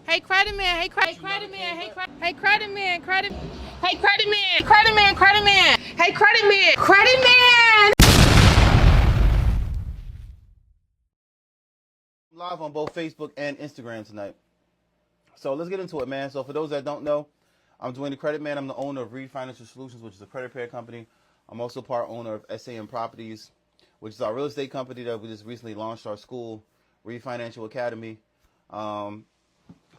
Hey credit man, hey credit man, hey credit man, credit man, credit man, hey credit man, credit man. Live on both Facebook and Instagram tonight. So let's get into it, man. So for those that don't know, I'm Dwayne the Credit Man. I'm the owner of Refinance Solutions, which is a credit repair company. I'm also part owner of SAM Properties, which is our real estate company that we just recently launched our school, Refinancial Academy.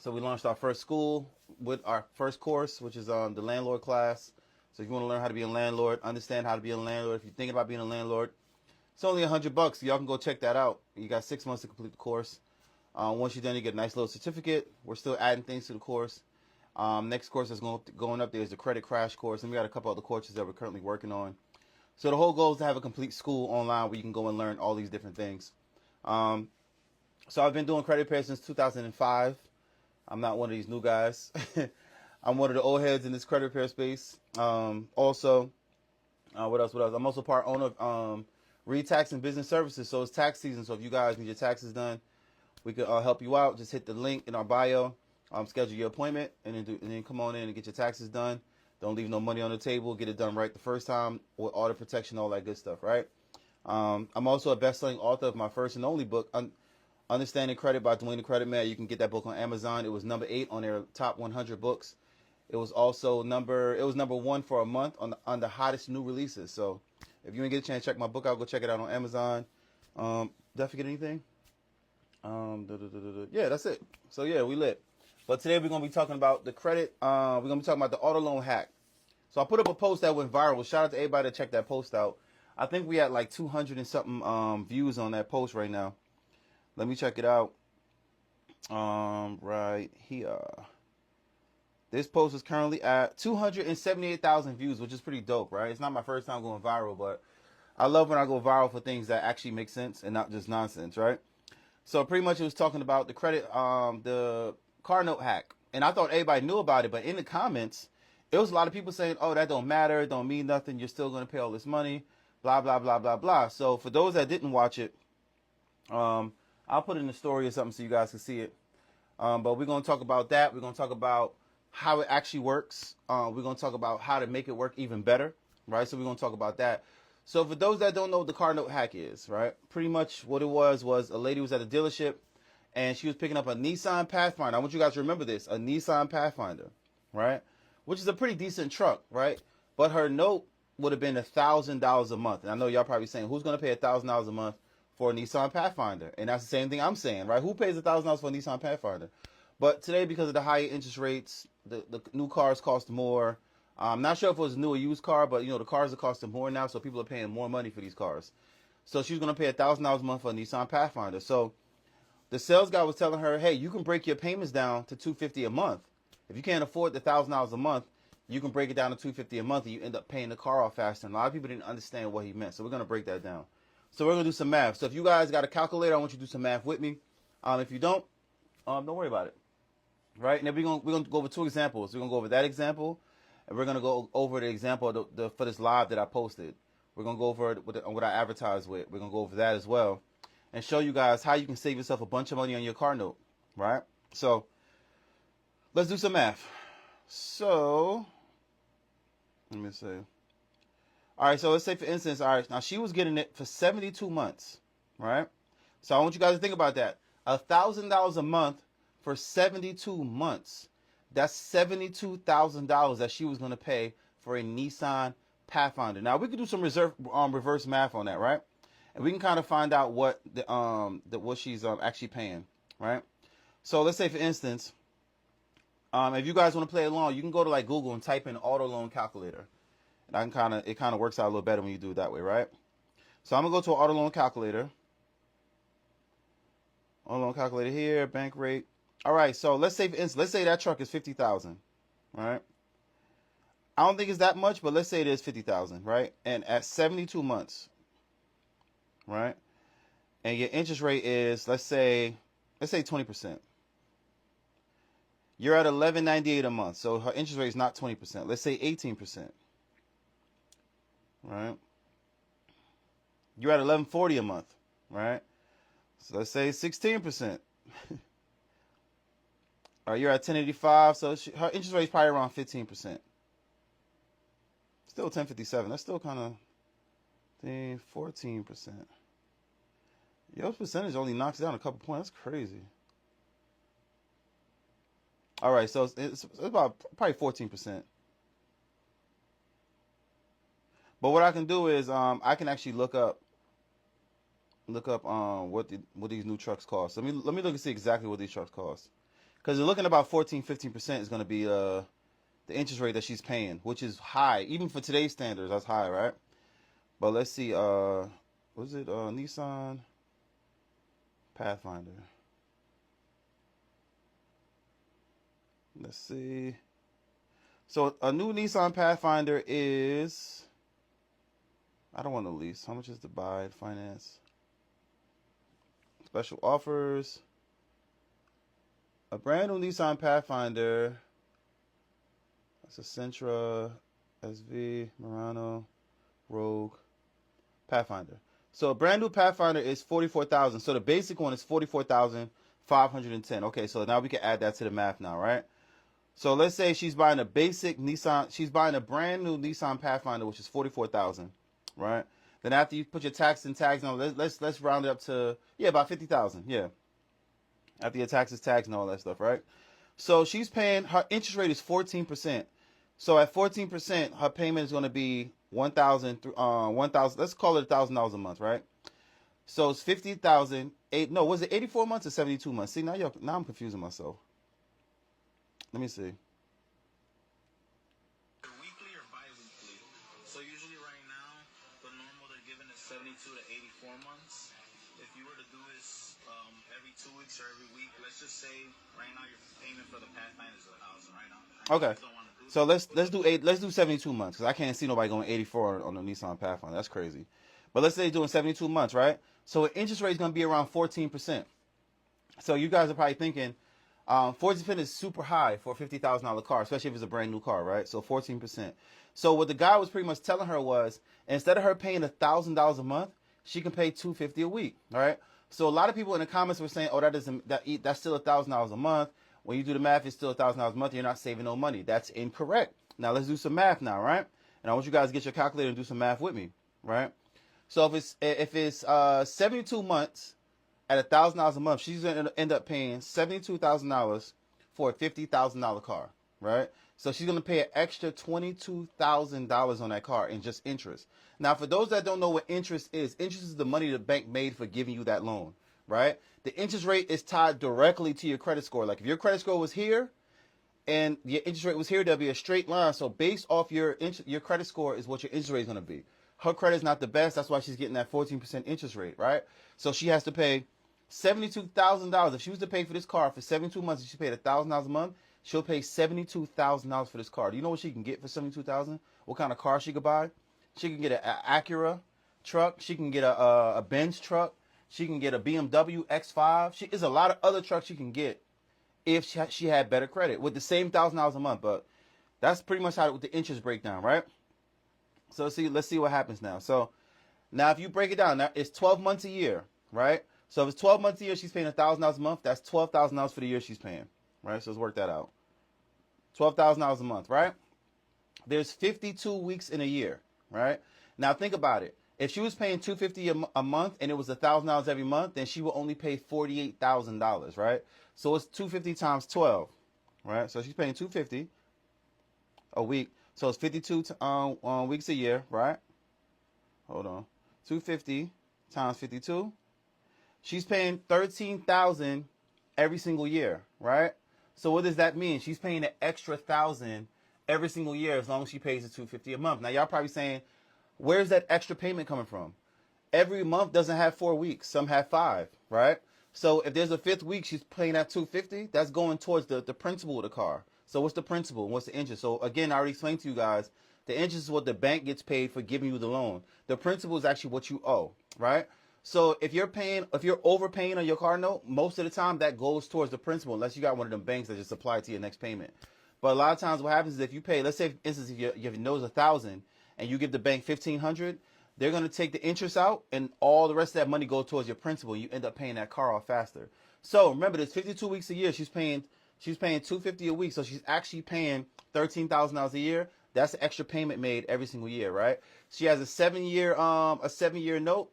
So we launched our first school with our first course, which is the landlord class. So if you want to learn how to be a landlord, understand how to be a landlord, if you're thinking about being a landlord, it's only $100. So y'all can go check that out. You got 6 months to complete the course. Once you're done, you get a nice little certificate. We're still adding things to the course. Next course that's going up there is the credit crash course, and we got a couple other courses that we're currently working on. So the whole goal is to have a complete school online where you can go and learn all these different things. So I've been doing credit repair since 2005. I'm not one of these new guys. I'm one of the old heads in this credit repair space. Also, what else? I'm also part owner of Retax and Business Services. So it's tax season. So if you guys need your taxes done, we could help you out. Just hit the link in our bio, schedule your appointment, and then come on in and get your taxes done. Don't leave no money on the table. Get it done right the first time with audit protection, all that good stuff, right? I'm also a best-selling author of my first and only book, Understanding Credit by Dwayne the Credit Man. You can get that book on Amazon. It was number 8 on their top 100 books. It was also number 1 for a month on the hottest new releases. So if you didn't get a chance to check my book out, go check it out on Amazon. Did I forget anything? Yeah, that's it. So yeah, we lit. But today we're gonna be talking about the credit. We're gonna be talking about the auto loan hack. So I put up a post that went viral. Shout out to everybody that checked that post out. I think we had like 200 and something views on that post right now. Let me check it out. Right here. This post is currently at 278,000 views, which is pretty dope, right? It's not my first time going viral, but I love when I go viral for things that actually make sense and not just nonsense, right? So pretty much it was talking about the car note hack. And I thought everybody knew about it, but in the comments, there was a lot of people saying, oh, that don't matter, it don't mean nothing, you're still going to pay all this money, blah, blah, blah, blah, blah. So for those that didn't watch it, I'll put in the story or something so you guys can see it. But we're going to talk about that. We're going to talk about how it actually works. We're going to talk about how to make it work even better, right? So we're going to talk about that. So for those that don't know what the car note hack is, right? Pretty much what it was a lady was at a dealership and she was picking up a Nissan Pathfinder. I want you guys to remember this, a Nissan Pathfinder, right? Which is a pretty decent truck, right? But her note would have been $1,000 a month. And I know y'all probably saying, who's going to pay $1,000 a month for a Nissan Pathfinder? And that's the same thing I'm saying, right? Who pays $1,000 for a Nissan Pathfinder? But today, because of the higher interest rates, the new cars cost more. I'm not sure if it was a new or used car, but the cars are costing more now, so people are paying more money for these cars. So she's going to pay $1,000 a month for a Nissan Pathfinder. So the sales guy was telling her, hey, you can break your payments down to $250 a month. If you can't afford the $1,000 a month, you can break it down to $250 a month, and you end up paying the car off faster. And a lot of people didn't understand what he meant, so we're going to break that down. So we're going to do some math. So if you guys got a calculator, I want you to do some math with me. If you don't worry about it. Right? And then we're going to go over 2 examples. We're going to go over that example, and we're going to go over the example for this live that I posted. We're going to go over it what I advertised with. We're going to go over that as well and show you guys how you can save yourself a bunch of money on your car note. Right? So let's do some math. So let me see. All right, so let's say, for instance, all right, now she was getting it for 72 months, right? So I want you guys to think about that. $1,000 a month for 72 months. That's $72,000 that she was going to pay for a Nissan Pathfinder. Now, we could do some reverse math on that, right? And we can kind of find out what what she's actually paying, right? So let's say, for instance, if you guys want to play along, you can go to like Google and type in auto loan calculator. And it kind of works out a little better when you do it that way, right? So I'm gonna go to an auto loan calculator. Auto loan calculator here, bank rate. All right, so let's say, for instance, let's say that truck is $50,000, right? I don't think it's that much, but let's say it is $50,000, right? And at 72 months, right? And your interest rate is let's say 20%. You're at $11.98 a month, so her interest rate is not 20%. Let's say 18%. Right? You're at $11.40 a month, right? So let's say 16%. You're at 1085, so her interest rate is probably around 15%. Still 1057. That's still kind of 14%. Your percentage only knocks down a couple points. That's crazy. All right, so it's about probably 14%. But what I can do is I can actually look up what these new trucks cost. Let me look and see exactly what these trucks cost. Because they're looking about 14-15% is going to be the interest rate that she's paying, which is high. Even for today's standards, that's high, right? But let's see, what is it? Nissan Pathfinder. Let's see. So a new Nissan Pathfinder is, I don't want to lease. How much is to buy, finance? Special offers. A brand new Nissan Pathfinder. That's a Sentra, SV, Murano, Rogue, Pathfinder. So a brand new Pathfinder is $44,000. So the basic one is $44,510. Okay, so now we can add that to the math now, right? So let's say she's buying a basic Nissan. She's buying a brand new Nissan Pathfinder, which is $44,000, right? Then after you put your tax and tags on, let's round it up to about $50,000. Yeah. After your taxes, tags, and all that stuff, right? So she's paying, her interest rate is 14%. So at 14%, her payment is going to be $1,000. Let's call it $1,000 a month, right? So it's 50,000. Was it 84 months or 72 months? See, now I'm confusing myself. Let me see. Weekly or bi-weekly? So usually right now, the normal they're giving is 72 to 84 months. If you were to do this every 2 weeks or every week, let's just say right now your payment for the Pathfinder is $1,000 right now. Okay. So let's do 72 months, because I can't see nobody going 84 on the Nissan Pathfinder. That's crazy. But let's say doing 72 months, right? So the interest rate is going to be around 14%. So you guys are probably thinking, 14% is super high for a $50,000 car, especially if it's a brand new car, right? So 14%. So what the guy was pretty much telling her was, instead of her paying $1,000 a month, she can pay $250 a week, all right? So a lot of people in the comments were saying, oh, that's still $1,000 a month. When you do the math, it's still $1,000 a month. You're not saving no money. That's incorrect. Now let's do some math now, right? And I want you guys to get your calculator and do some math with me, right? So if it's 72 months at $1,000 a month, she's gonna end up paying $72,000 for a $50,000 car, right? So she's gonna pay an extra $22,000 on that car in just interest. Now, for those that don't know what interest is the money the bank made for giving you that loan, right? The interest rate is tied directly to your credit score. Like if your credit score was here and your interest rate was here, there'll be a straight line. So based off your credit score is what your interest rate is gonna be. Her credit is not the best. That's why she's getting that 14% interest rate, right? So she has to pay $72,000. If she was to pay for this car for 72 months, if she paid $1,000 a month, she'll pay $72,000 for this car. Do you know what she can get for $72,000? What kind of car she could buy? She can get an Acura truck. She can get a Benz truck. She can get a BMW X5. There's a lot of other trucks she can get if she had better credit with the same $1,000 a month. But that's pretty much how the interest breakdown, right? So let's see what happens now. So now if you break it down, now it's 12 months a year, right? So if it's 12 months a year, she's paying $1,000 a month. That's $12,000 for the year she's paying, right? So let's work that out. $12,000 a month, right? There's 52 weeks in a year, right? Now think about it. If she was paying $250 a month and it was $1,000 every month, then she will only pay $48,000, right? So it's $250 times 12, right? So she's paying $250 a week. So it's 52 weeks a year, right? Hold on. $250 times 52. She's paying $13,000 every single year, right? So what does that mean? She's paying an extra $1,000 every single year as long as she pays the $250 a month. Now y'all probably saying, where's that extra payment coming from? Every month doesn't have 4 weeks. Some have 5, right? So if there's a 5th week, she's paying that $250. That's going towards the principal of the car. So what's the principal? What's the interest? So again, I already explained to you guys, the interest is what the bank gets paid for giving you the loan. The principal is actually what you owe, right? So if you're overpaying on your car note, most of the time that goes towards the principal, unless you got one of them banks that just apply to your next payment. But a lot of times what happens is if you pay, let's say, for instance, if your note is $1,000 and you give the bank $1,500, they're going to take the interest out and all the rest of that money goes towards your principal. You end up paying that car off faster. So remember, there's 52 weeks a year. She's paying She's paying $250 a week, so she's actually paying $13,000 a year. That's an extra payment made every single year, right? She has a 7-year note,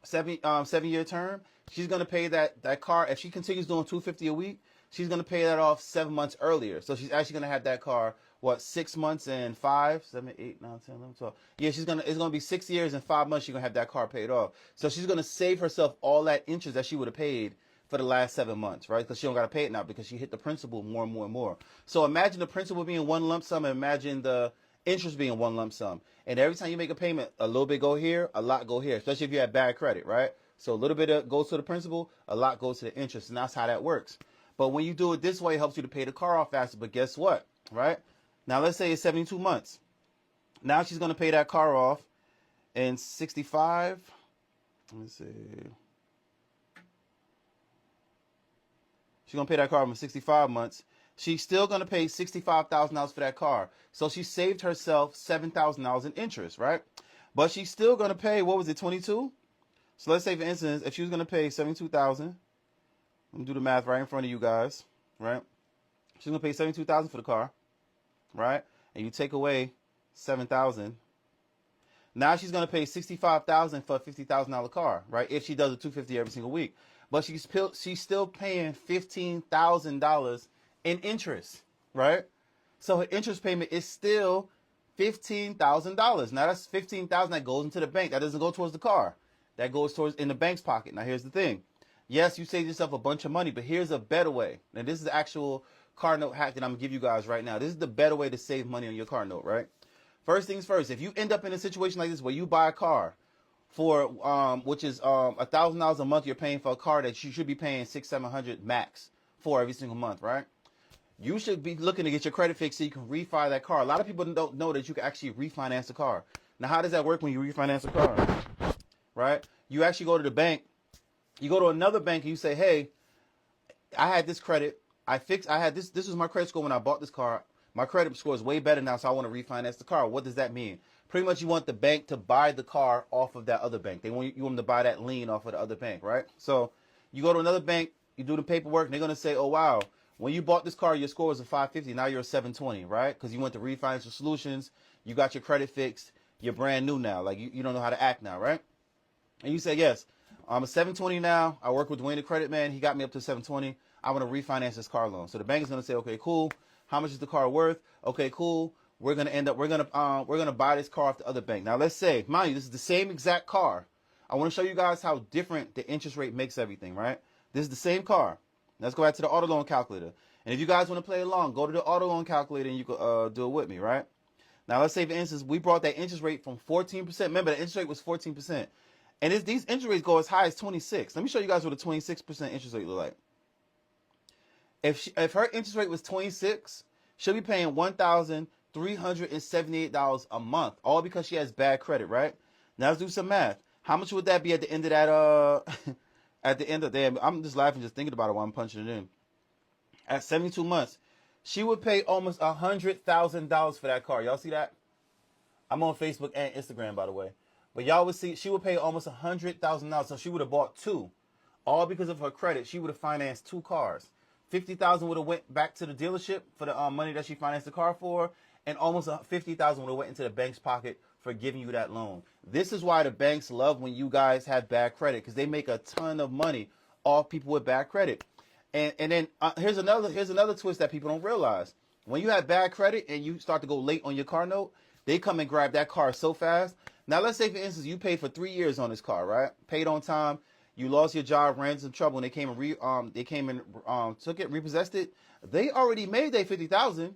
7-year term. She's gonna pay that car if she continues doing $250 a week. She's gonna pay that off 7 months earlier. So she's actually gonna have that car 6 months and 5, 7, 8, 9, 10, 11, 12. Yeah, it's gonna be 6 years and 5 months. She's gonna have that car paid off. So she's gonna save herself all that interest that she would have paid for the last 7 months, right? Because she don't gotta pay it now because she hit the principal more and more and more. So imagine the principal being one lump sum, and imagine the interest being one lump sum. And every time you make a payment, a little bit go here, a lot go here, especially if you have bad credit, right? So a little bit goes to the principal, a lot goes to the interest, and that's how that works. But when you do it this way, it helps you to pay the car off faster. But guess what, right? Now let's say it's 72 months. Now she's going to pay that car off in 65. Let me see. She's going to pay that car off in 65 months. She's still going to pay $65,000 for that car. So she saved herself $7,000 in interest, right? But she's still going to pay, what was it, 22? So let's say, for instance, if she was going to pay $72,000, let me do the math right in front of you guys, right? She's going to pay $72,000 for the car, right? And you take away $7,000. Now she's going to pay $65,000 for a $50,000 car, right? If she does a $250 every single week. But she's still paying $15,000 in interest, right? So her interest payment is still $15,000. Now that's $15,000 that goes into the bank. That doesn't go towards the car. That goes towards in the bank's pocket. Now here's the thing. Yes, you saved yourself a bunch of money, but here's a better way. And this is the actual car note hack that I'm gonna give you guys right now. This is the better way to save money on your car note, right? First things first, if you end up in a situation like this where you buy a car for which is $1,000 a month, you're paying for a car that you should be paying $600-700 max for every single month, right? You should be looking to get your credit fixed so you can refi that car. A lot of people don't know that you can actually refinance a car. Now, how does that work when you refinance a car? Right? You actually go to the bank. You go to another bank and you say, hey, I had this credit. This was my credit score when I bought this car. My credit score is way better now, so I want to refinance the car. What does that mean? Pretty much you want the bank to buy the car off of that other bank. You want them to buy that lien off of the other bank, right? So you go to another bank, you do the paperwork, and they're going to say, oh, wow, when you bought this car, your score was a 550. Now you're a 720, right? Because you went to Refinance Solutions. You got your credit fixed. You're brand new now. Like, you don't know how to act now, right? And you say, yes, I'm a 720 now. I work with Dwayne the Credit Man. He got me up to 720. I want to refinance this car loan. So the bank is going to say, okay, cool. How much is the car worth? Okay, cool. We're going to buy this car off the other bank. Now, let's say, mind you, this is the same exact car. I want to show you guys how different the interest rate makes everything, right? This is the same car. Let's go back to the auto loan calculator. And if you guys want to play along, go to the auto loan calculator and you can do it with me, right? Now, let's say, for instance, we brought that interest rate from 14%. Remember, the interest rate was 14%. And these interest rates go as high as 26. Let me show you guys what a 26% interest rate look like. If her interest rate was 26, she'll be paying $1,378 a month, all because she has bad credit, right? Now let's do some math. How much would that be at the end of that? At the end of the day, I'm just laughing just thinking about it while I'm punching it in. At 72 months, she would pay almost $100,000 for that car. Y'all see that? I'm on Facebook and Instagram, by the way. But y'all would see she would pay almost $100,000. So she would have bought two, all because of her credit. She would have financed two cars. $50,000 would have went back to the dealership for the money that she financed the car for, and almost $50,000 would have went into the bank's pocket for giving you that loan. This is why the banks love when you guys have bad credit, because they make a ton of money off people with bad credit. And then here's another twist that people don't realize. When you have bad credit and you start to go late on your car note, they come and grab that car so fast. Now let's say, for instance, you paid for 3 years on this car, right? Paid on time. You lost your job, ran into some trouble, and they came and took it, repossessed it. They already made their $50,000,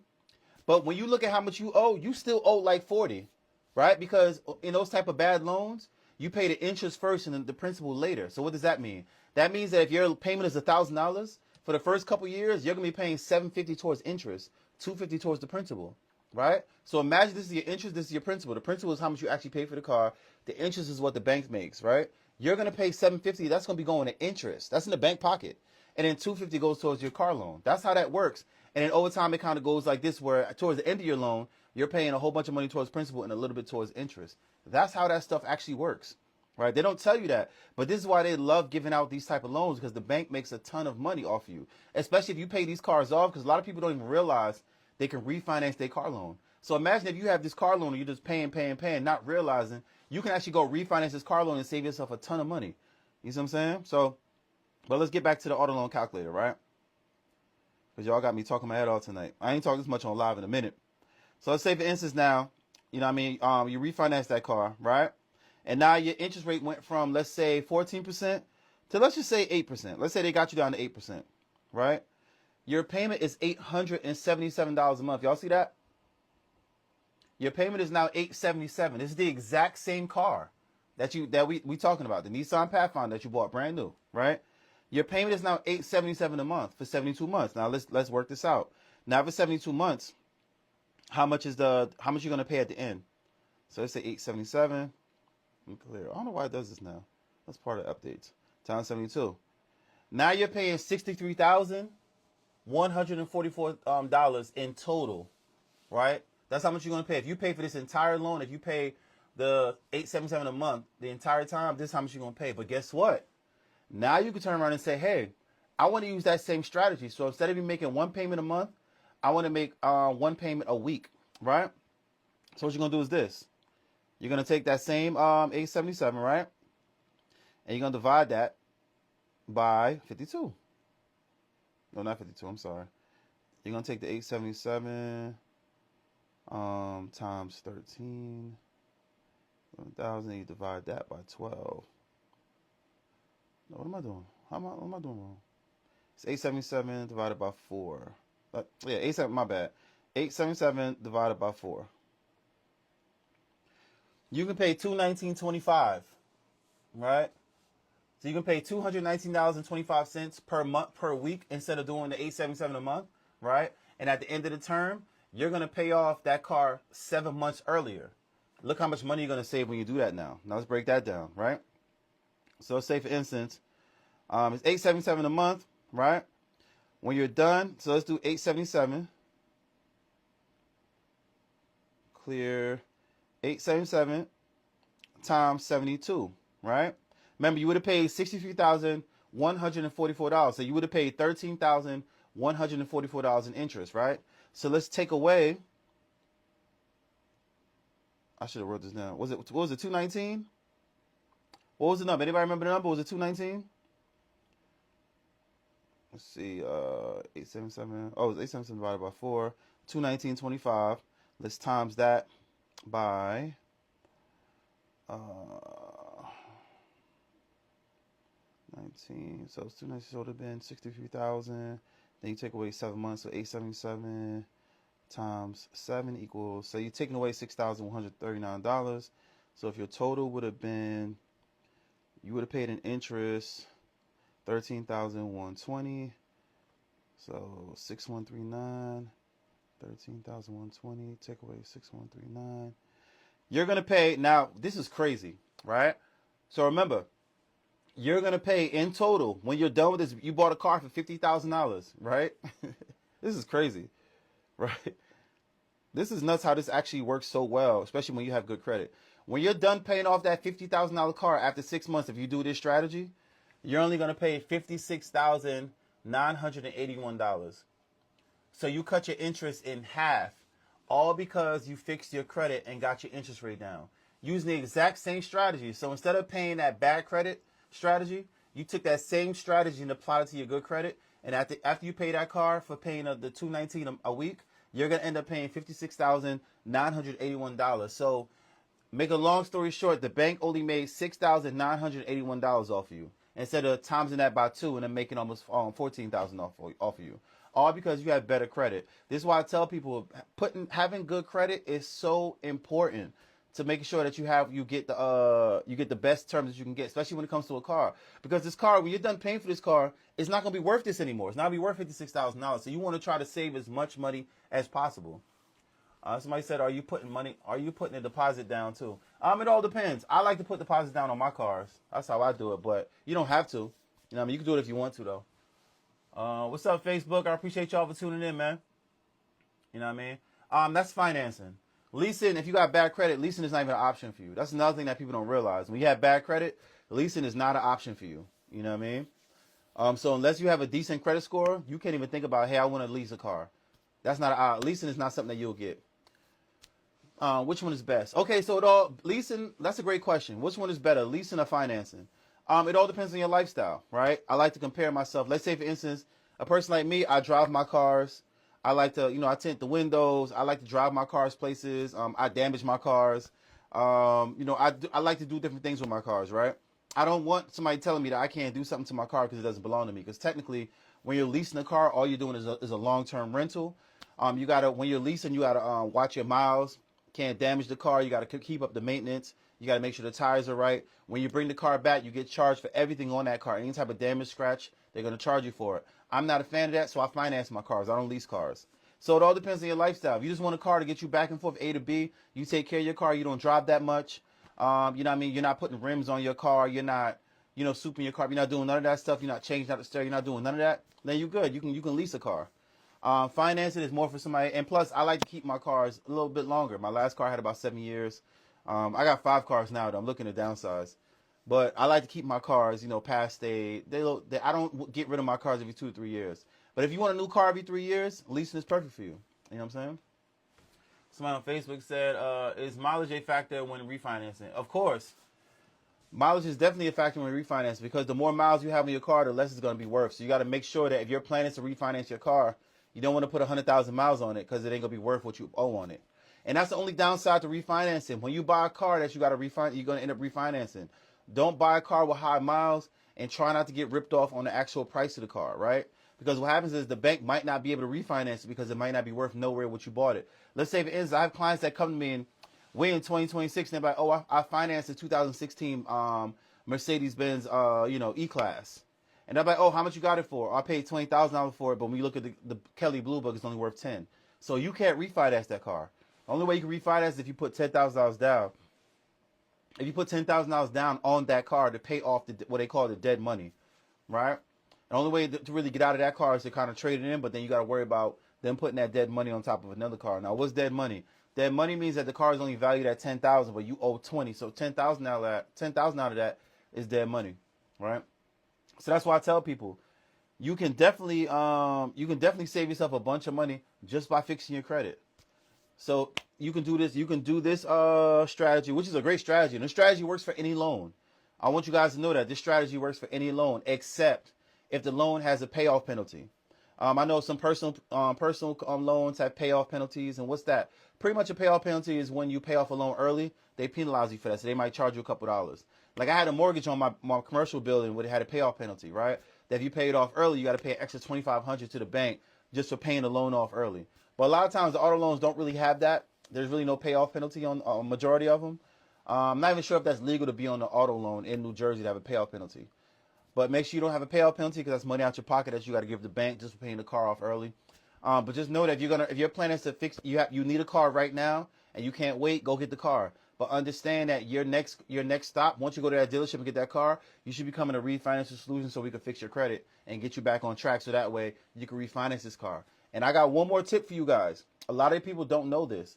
but when you look at how much you owe, you still owe like 40, right? Because in those type of bad loans, you pay the interest first and then the principal later. So what does that mean? That means that if your payment is $1,000 for the first couple years, you're gonna be paying $750 towards interest, $250 towards the principal, right? So imagine this is your interest, this is your principal. The principal is how much you actually pay for the car. The interest is what the bank makes, right? You're going to pay $750. That's going to be going to interest. That's in the bank pocket. And then $250 goes towards your car loan. That's how that works. And then over time, it kind of goes like this, where towards the end of your loan, you're paying a whole bunch of money towards principal and a little bit towards interest. That's how that stuff actually works, right? They don't tell you that, but this is why they love giving out these type of loans, because the bank makes a ton of money off you, especially if you pay these cars off, because a lot of people don't even realize they can refinance their car loan. So imagine if you have this car loan and you're just paying, not realizing you can actually go refinance this car loan and save yourself a ton of money. You see what I'm saying? So, but let's get back to the auto loan calculator, right? Because y'all got me talking my head off tonight. I ain't talking this much on live in a minute. So let's say, for instance, now, you know what I mean, you refinance that car, right? And now your interest rate went from, let's say, 14% to, let's just say, 8%. Let's say they got you down to 8%, right? Your payment is $877 a month. Y'all see that? Your payment is now $877. This is the exact same car that we talking about, the Nissan Pathfinder that you bought brand new, right? Your payment is now $877 a month for 72 months. Now let's work this out. Now for 72 months, how much you're gonna pay at the end? So let's say $877. Clear. I don't know why it does this now. That's part of the updates. Times 72. Now you're paying $63,144 in total, right? That's how much you're gonna pay. If you pay for this entire loan, if you pay the $877 a month the entire time, this is how much you're gonna pay. But guess what? Now you can turn around and say, hey, I want to use that same strategy. So instead of you making one payment a month, I want to make one payment a week, right? So what you're gonna do is this. You're gonna take that same $877, right? And you're gonna divide that by 52. No, not 52. I'm sorry. You're gonna take the $877 times 13, 1,000. You divide that by 12. No, what am I doing? What am I doing wrong? It's 877 divided by 4. Yeah, 87. My bad. 877 divided by 4. You can pay $219.25, right? So you can pay $219.25 per month per week instead of doing the $877 a month, right? And at the end of the term, you're gonna pay off that car 7 months earlier. Look how much money you're gonna save when you do that now. Now let's break that down, right? So let's say, for instance, it's $877 a month, right? When you're done, so let's do $877. Clear. $877 times 72, right? Remember, you would have paid $63,144. So you would have paid $13,144 in interest, right? So let's take away. I should have wrote this down. What was it, 219? What was the number? Anybody remember the number? Was it 219? Let's see. 877. Oh, it was 877 divided by 4. 219.25. Let's times that by 19. So it's 219. So it would have been 63,000. Then you take away 7 months. So 877 times 7 equals. So you're taking away $6,139. So if your total would have been, you would have paid in interest $13,120. So 6139. 13,120, take away 6,139. You're going to pay, now this is crazy, right? So remember, you're going to pay in total, when you're done with this, you bought a car for $50,000, right? This is crazy, right? This is nuts how this actually works so well, especially when you have good credit. When you're done paying off that $50,000 car after 6 months, if you do this strategy, you're only going to pay $56,981. So you cut your interest in half, all because you fixed your credit and got your interest rate down. Using the exact same strategy. So instead of paying that bad credit strategy, you took that same strategy and applied it to your good credit. And after you pay that car for paying the $219 a week, you're going to end up paying $56,981. So make a long story short, the bank only made $6,981 off of you, instead of timesing that by 2 and then making almost $14,000 off of you. All because you have better credit. This is why I tell people having good credit is so important to making sure that you get the best terms that you can get, especially when it comes to a car. Because this car, when you're done paying for this car, it's not going to be worth this anymore. It's not going to be worth $56,000. So you want to try to save as much money as possible. Somebody said, are you putting a deposit down too? It all depends. I like to put deposits down on my cars. That's how I do it, but you don't have to. You know what I mean? You can do it if you want to, though. What's up, Facebook? I appreciate y'all for tuning in, man. You know what I mean? That's financing. Leasing, if you got bad credit, leasing is not even an option for you. That's another thing that people don't realize. When you have bad credit, leasing is not an option for you. You know what I mean? So unless you have a decent credit score, you can't even think about, hey, I want to lease a car. That's not leasing is not something that you'll get. Which one is best? Okay, so leasing. That's a great question. Which one is better, leasing or financing? It all depends on your lifestyle, right? I like to compare myself. Let's say, for instance, a person like me, I drive my cars. I like to, I tint the windows. I like to drive my cars places. I damage my cars. I like to do different things with my cars, right? I don't want somebody telling me that I can't do something to my car because it doesn't belong to me. Because technically, when you're leasing a car, all you're doing is a long-term rental. You gotta when you're leasing, you gotta watch your miles. Can't damage the car. You gotta keep up the maintenance. You gotta make sure the tires are right. When you bring the car back, you get charged for everything on that car. Any type of damage, scratch, they're gonna charge you for it. I'm not a fan of that, so I finance my cars. I don't lease cars. So it all depends on your lifestyle. If you just want a car to get you back and forth A to B, you take care of your car. You don't drive that much. You know what I mean? You're not putting rims on your car. You're not, souping your car. You're not doing none of that stuff. You're not changing out the stereo. You're not doing none of that. Then you're good. You can lease a car. Financing is more for somebody. And plus, I like to keep my cars a little bit longer. My last car had about 7 years. I got 5 cars now, though. I'm looking to downsize. But I like to keep my cars, past I don't get rid of my cars every 2 or 3 years. But if you want a new car every 3 years, leasing is perfect for you. You know what I'm saying? Somebody on Facebook said, is mileage a factor when refinancing? Of course. Mileage is definitely a factor when refinancing because the more miles you have in your car, the less it's going to be worth. So you got to make sure that if you're planning to refinance your car, you don't want to put 100,000 miles on it because it ain't going to be worth what you owe on it. And that's the only downside to refinancing. When you buy a car that you got to refinance, you're going to end up refinancing. Don't buy a car with high miles and try not to get ripped off on the actual price of the car, right? Because what happens is the bank might not be able to refinance it because it might not be worth nowhere what you bought it. Let's say, for instance, I have clients that come to me and we're in 2026 and they're like, oh, I financed a 2016 Mercedes-Benz, E-Class. And they're like, oh, how much you got it for? I paid $20,000 for it, but when you look at the Kelly Blue Book, it's only worth 10. So you can't refinance that car. The only way you can refinance is if you put $10,000 down. If you put $10,000 down on that car to pay off what they call the dead money, right? The only way to really get out of that car is to kind of trade it in, but then you got to worry about them putting that dead money on top of another car. Now, what's dead money? Dead money means that the car is only valued at $10,000, but you owe $20,000. So $10,000 out of that is dead money, right? So that's why I tell people you can definitely save yourself a bunch of money just by fixing your credit. So you can do this. You can do this strategy, which is a great strategy. And the strategy works for any loan. I want you guys to know that this strategy works for any loan, except if the loan has a payoff penalty. I know some personal loans have payoff penalties, and what's that? Pretty much a payoff penalty is when you pay off a loan early, they penalize you for that, so they might charge you a couple dollars. Like I had a mortgage on my commercial building where it had a payoff penalty, right? That if you pay it off early, you got to pay an extra $2,500 to the bank just for paying the loan off early. But a lot of times the auto loans don't really have that. There's really no payoff penalty on a majority of them. I'm not even sure if that's legal to be on the auto loan in New Jersey to have a payoff penalty. But make sure you don't have a payoff penalty because that's money out your pocket that you got to give the bank just for paying the car off early. But just know that if your plan is to fix, you need a car right now and you can't wait, go get the car. But understand that your next stop, once you go to that dealership and get that car, you should be coming to refinance solution so we can fix your credit and get you back on track. So that way you can refinance this car. And I got one more tip for you guys. A lot of people don't know this.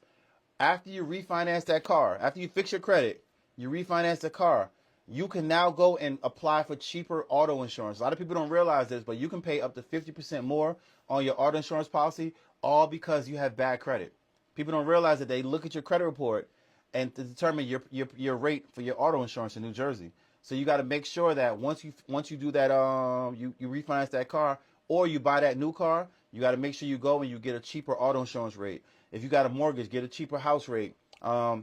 After you refinance that car, after you fix your credit, you refinance the car, you can now go and apply for cheaper auto insurance. A lot of people don't realize this, but you can pay up to 50% more on your auto insurance policy, all because you have bad credit. People don't realize that they look at your credit report and to determine your rate for your auto insurance in New Jersey. So you got to make sure that once you do that, you refinance that car or you buy that new car, you got to make sure you go and you get a cheaper auto insurance rate. If you got a mortgage, get a cheaper house rate. At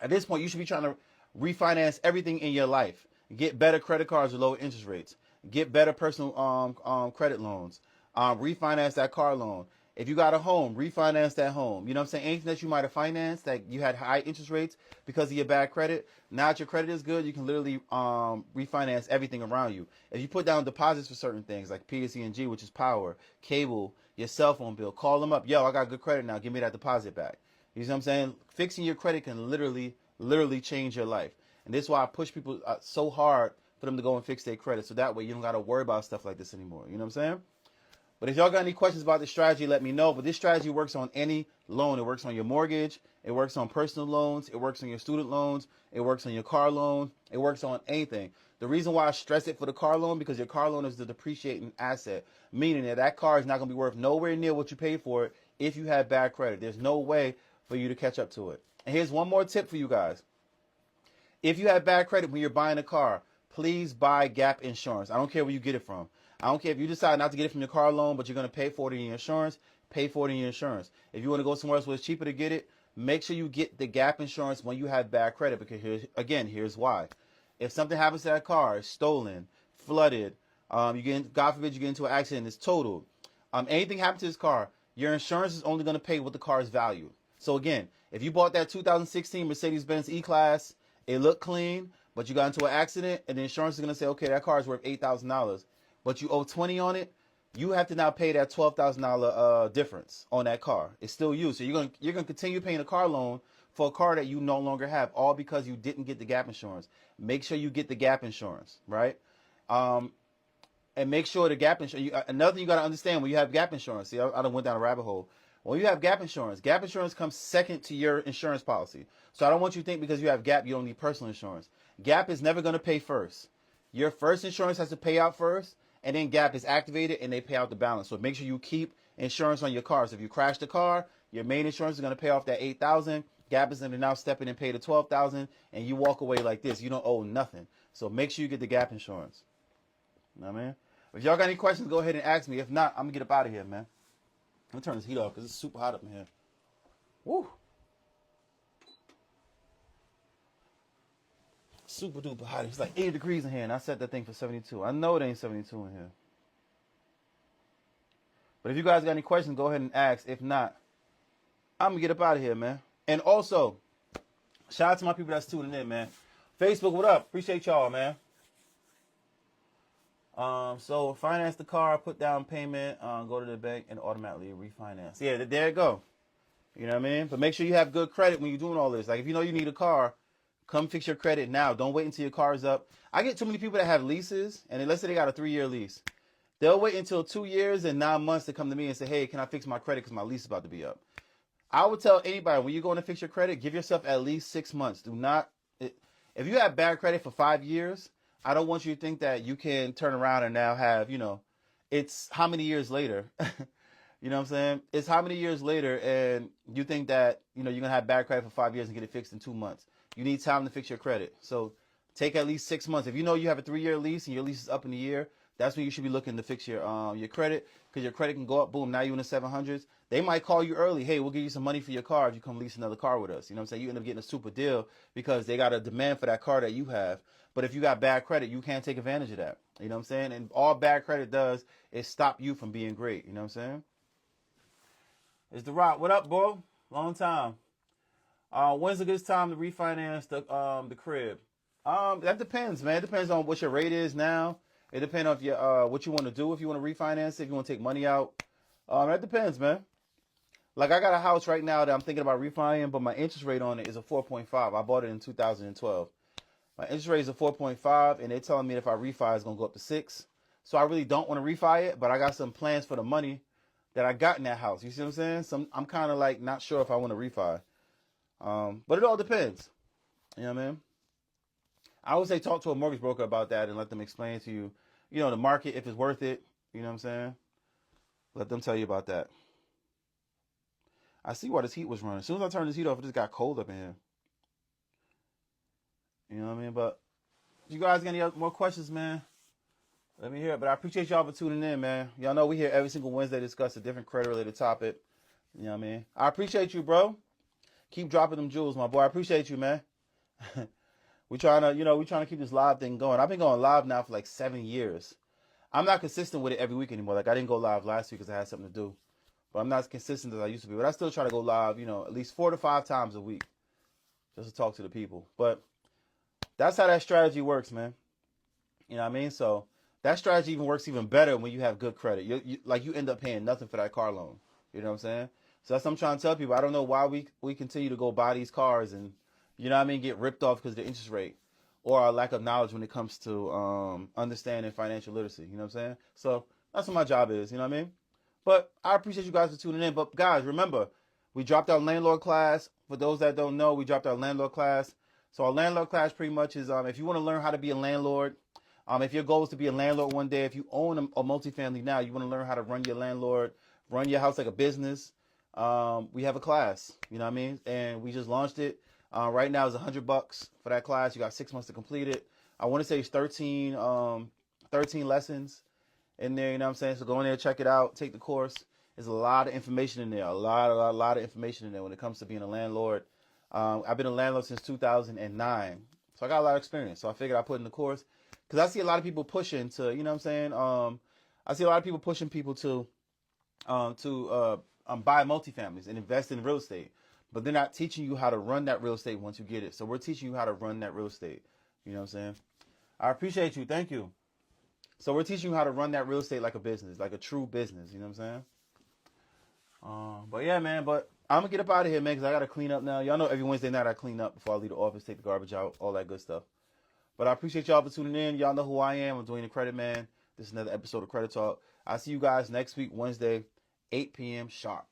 this point, you should be trying to refinance everything in your life. Get better credit cards with lower interest rates. Get better personal credit loans. Refinance that car loan. If you got a home, refinance that home. You know what I'm saying? Anything that you might have financed that you had high interest rates because of your bad credit. Now that your credit is good, you can literally refinance everything around you. If you put down deposits for certain things like PSE&G, which is power, cable, your cell phone bill, call them up. Yo, I got good credit now. Give me that deposit back. You know what I'm saying? Fixing your credit can literally change your life. And this is why I push people so hard for them to go and fix their credit. So that way you don't got to worry about stuff like this anymore. You know what I'm saying? But if y'all got any questions about this strategy, let me know. But this strategy works on any loan. It works on your mortgage. It works on personal loans. It works on your student loans. It works on your car loan. It works on anything. The reason why I stress it for the car loan, because your car loan is the depreciating asset, meaning that that car is not going to be worth nowhere near what you paid for it if you have bad credit. There's no way for you to catch up to it. And here's one more tip for you guys. If you have bad credit when you're buying a car, please buy gap insurance. I don't care where you get it from. I don't care if you decide not to get it from your car loan, but you're going to pay for it in your insurance, pay for it in your insurance. If you want to go somewhere else where it's cheaper to get it, make sure you get the gap insurance when you have bad credit, because here's why. If something happens to that car, it's stolen, flooded, God forbid you get into an accident, it's totaled, anything happens to this car, your insurance is only going to pay what the car is valued. So again, if you bought that 2016 Mercedes-Benz E-Class, it looked clean, but you got into an accident, and the insurance is going to say, okay, that car is worth $8,000, but you owe $20 on it, you have to now pay that $12,000 difference on that car. It's still you. So you're gonna continue paying a car loan for a car that you no longer have, all because you didn't get the gap insurance. Make sure you get the gap insurance, right? And make sure the gap insurance. Another thing you got to understand when you have gap insurance. See, I done went down a rabbit hole. When you have gap insurance comes second to your insurance policy. So I don't want you to think because you have gap, you don't need personal insurance. Gap is never going to pay first. Your first insurance has to pay out first, and then gap is activated and they pay out the balance. So make sure you keep insurance on your car. So if you crash the car, your main insurance is going to pay off that $8,000. Gap is going to now step in and pay the $12,000, and you walk away like this. You don't owe nothing. So make sure you get the gap insurance. You know what I mean? If y'all got any questions, go ahead and ask me. If not, I'm going to get up out of here, man. I'm going to turn this heat off because it's super hot up in here. Woo. Super duper hot. It's like 80 degrees in here, and I set that thing for 72. I know it ain't 72 in here. But if you guys got any questions, go ahead and ask. If not, I'm going to get up out of here, man. And also, shout out to my people that's tuning in, man. Facebook, what up? Appreciate y'all, man. So finance the car, put down payment, go to the bank, and automatically refinance. Yeah, there you go. You know what I mean? But make sure you have good credit when you're doing all this. Like, if you know you need a car, come fix your credit now. Don't wait until your car is up. I get too many people that have leases, and let's say they got a 3-year lease. They'll wait until 2 years and 9 months to come to me and say, hey, can I fix my credit because my lease is about to be up. I would tell anybody, when you're going to fix your credit, give yourself at least 6 months. If you have bad credit for 5 years, I don't want you to think that you can turn around and now have, it's how many years later? You know what I'm saying? It's how many years later, and you think that, you're going to have bad credit for 5 years and get it fixed in 2 months. You need time to fix your credit. So take at least 6 months. If you know you have a 3-year lease and your lease is up in a year, that's when you should be looking to fix your credit, because your credit can go up. Boom, now you're in the 700s. They might call you early. Hey, we'll give you some money for your car if you come lease another car with us. You know what I'm saying? You end up getting a super deal because they got a demand for that car that you have. But if you got bad credit, you can't take advantage of that. You know what I'm saying? And all bad credit does is stop you from being great. You know what I'm saying? It's The Rock. What up, bro? Long time. When's the good time to refinance the crib? That depends, man. It depends on what your rate is now. It depends on what you want to do. If you want to refinance it, if you want to take money out, that depends, man. Like, I got a house right now that I'm thinking about refining, but my interest rate on it is a 4.5. I bought it in 2012. My interest rate is a 4.5, and they're telling me if I refi, it's gonna go up to 6. So I really don't want to refi it, but I got some plans for the money that I got in that house. You see what I'm saying? So I'm kind of like not sure if I want to refi. But it all depends. You know what I mean? I would say talk to a mortgage broker about that and let them explain to you, the market, if it's worth it. You know what I'm saying? Let them tell you about that. I see why this heat was running. As soon as I turned this heat off, it just got cold up in here. You know what I mean? But if you guys got any more questions, man, let me hear it. But I appreciate y'all for tuning in, man. Y'all know we here every single Wednesday to discuss a different credit-related topic. You know what I mean? I appreciate you, bro. Keep dropping them jewels, my boy. I appreciate you, man. we trying to keep this live thing going. I've been going live now for like 7 years. I'm not consistent with it every week anymore. Like, I didn't go live last week because I had something to do. But I'm not as consistent as I used to be. But I still try to go live, at least 4 to 5 times a week just to talk to the people. But that's how that strategy works, man. You know what I mean? So that strategy even works even better when you have good credit. You end up paying nothing for that car loan. You know what I'm saying? So that's what I'm trying to tell people. I don't know why we continue to go buy these cars and, get ripped off because of the interest rate or our lack of knowledge when it comes to understanding financial literacy. You know what I'm saying? So that's what my job is. You know what I mean? But I appreciate you guys for tuning in. But guys, remember, we dropped our landlord class. For those that don't know, we dropped our landlord class. So our landlord class pretty much is if you want to learn how to be a landlord, if your goal is to be a landlord one day, if you own a multifamily now, you want to learn how to run your landlord, run your house like a business. We have a class, you know what I mean? And we just launched it. Right now it's $100 for that class. You got 6 months to complete it. I want to say it's 13 lessons in there, you know what I'm saying? So go in there, check it out, take the course. There's a lot of information in there, a lot of information in there when it comes to being a landlord. I've been a landlord since 2009, so I got a lot of experience. So I figured I'd put in the course because I see a lot of people pushing to, you know what I'm saying? I see a lot of people pushing people to buy multifamilies and invest in real estate, but they're not teaching you how to run that real estate once you get it. So we're teaching you how to run that real estate. You know what I'm saying? I appreciate you. Thank you. So we're teaching you how to run that real estate like a business, like a true business. You know what I'm saying? But yeah, man. But I'm gonna get up out of here, man, because I gotta clean up now. Y'all know every Wednesday night I clean up before I leave the office, take the garbage out, all that good stuff. But I appreciate y'all for tuning in. Y'all know who I am. I'm Dwayne the Credit Man. This is another episode of Credit Talk. I'll see you guys next week, Wednesday, 8 p.m. sharp.